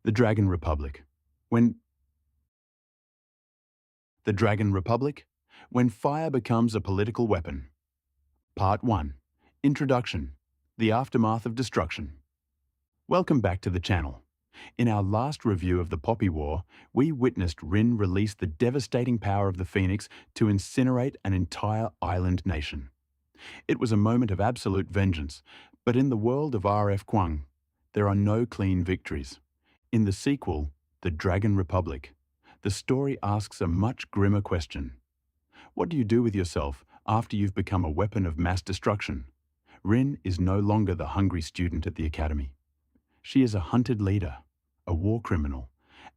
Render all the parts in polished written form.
The Dragon Republic. When the Dragon Republic, when fire becomes a political weapon. Part 1. Introduction. The aftermath of destruction. Welcome back to the channel. In our last review of the Poppy War, we witnessed Rin release the devastating power of the Phoenix to incinerate an entire island nation. It was a moment of absolute vengeance, but in the world of R.F. Kuang, there are no clean victories. In the sequel, The Dragon Republic, the story asks a much grimmer question. What do you do with yourself after you've become a weapon of mass destruction? Rin is no longer the hungry student at the academy. She is a hunted leader, a war criminal,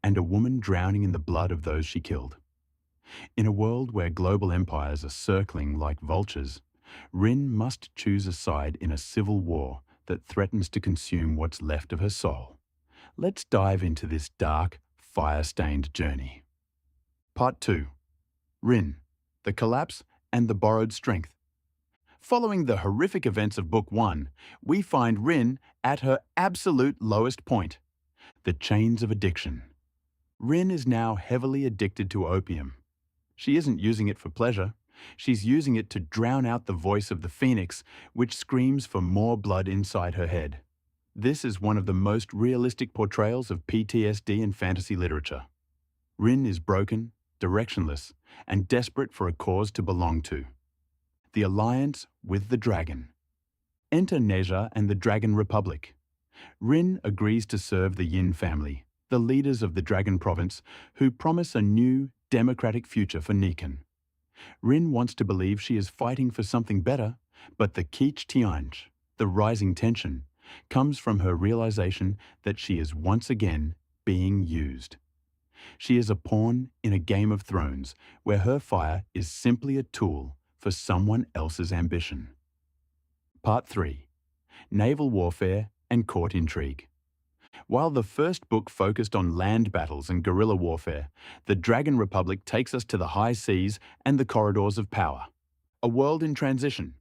and a woman drowning in the blood of those she killed. In a world where global empires are circling like vultures, Rin must choose a side in a civil war that threatens to consume what's left of her soul. Let's dive into this dark, fire-stained journey. Part 2. Rin, the collapse and the borrowed strength. Following the horrific events of Book 1, we find Rin at her absolute lowest point, the chains of addiction. Rin is now heavily addicted to opium. She isn't using it for pleasure. She's using it to drown out the voice of the Phoenix, which screams for more blood inside her head. This is one of the most realistic portrayals of PTSD in fantasy literature. Rin is broken, directionless, and desperate for a cause to belong to. The alliance with the dragon. Enter Nezha and the Dragon Republic. Rin agrees to serve the Yin family, the leaders of the Dragon Province, who promise a new, democratic future for Nikan. Rin wants to believe she is fighting for something better, but the Keech Tianj, the rising tension, comes from her realization that she is once again being used. She is a pawn in a Game of Thrones where her fire is simply a tool for someone else's ambition. Part 3. Naval warfare and court intrigue. While the first book focused on land battles and guerrilla warfare, the Dragon Republic takes us to the high seas and the corridors of power. A world in transition.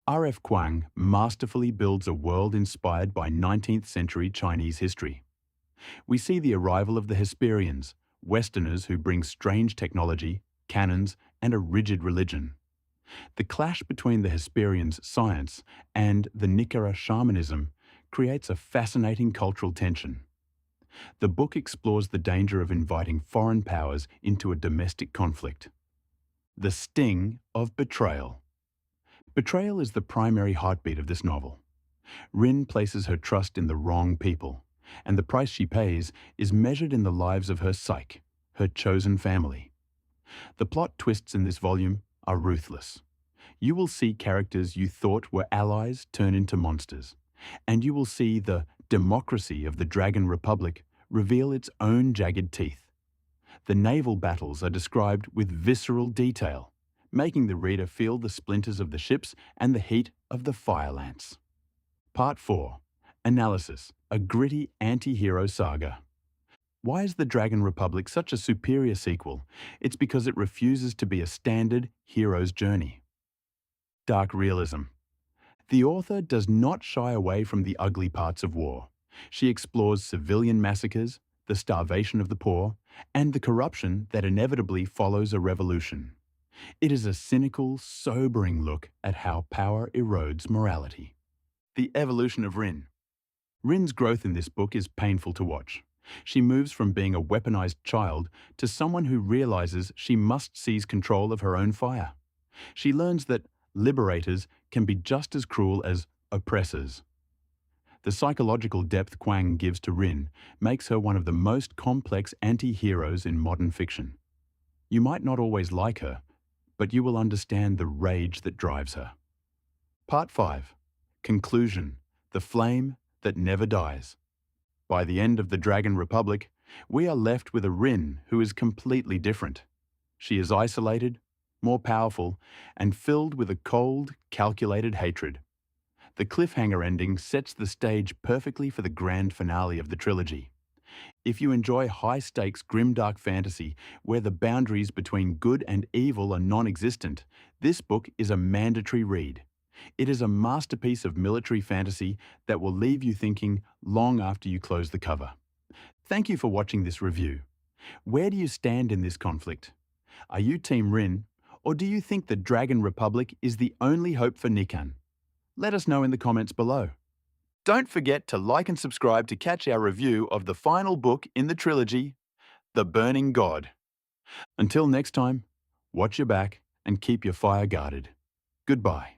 R.F. Kuang masterfully builds a world inspired by 19th century Chinese history. We see the arrival of the Hesperians, Westerners who bring strange technology, cannons, and a rigid religion. The clash between the Hesperians' science and the Nikara shamanism creates a fascinating cultural tension. The book explores the danger of inviting foreign powers into a domestic conflict. The sting of betrayal. Betrayal is the primary heartbeat of this novel. Rin places her trust in the wrong people, and the price she pays is measured in the lives of her psyche, her chosen family. The plot twists in this volume are ruthless. You will see characters you thought were allies turn into monsters, and you will see the democracy of the Dragon Republic reveal its own jagged teeth. The naval battles are described with visceral detail, making the reader feel the splinters of the ships and the heat of the fire lance. Part 4. Analysis, a gritty anti-hero saga. Why is the Dragon Republic such a superior sequel? It's because it refuses to be a standard hero's journey. Dark realism. The author does not shy away from the ugly parts of war. She explores civilian massacres, the starvation of the poor, and the corruption that inevitably follows a revolution. It is a cynical, sobering look at how power erodes morality. The evolution of Rin. Rin's growth in this book is painful to watch. She moves from being a weaponized child to someone who realizes she must seize control of her own fire. She learns that liberators can be just as cruel as oppressors. The psychological depth Kuang gives to Rin makes her one of the most complex anti-heroes in modern fiction. You might not always like her, but you will understand the rage that drives her. Part 5. Conclusion. The flame that never dies. By the end of the Dragon Republic, we are left with a Rin who is completely different. She is isolated, more powerful, and filled with a cold, calculated hatred. The cliffhanger ending sets the stage perfectly for the grand finale of the trilogy. If you enjoy high-stakes grimdark fantasy where the boundaries between good and evil are non-existent, this book is a mandatory read. It is a masterpiece of military fantasy that will leave you thinking long after you close the cover. Thank you for watching this review. Where do you stand in this conflict? Are you Team Rin, or do you think the Dragon Republic is the only hope for Nikan? Let us know in the comments below. Don't forget to like and subscribe to catch our review of the final book in the trilogy, The Burning God. Until next time, watch your back and keep your fire guarded. Goodbye.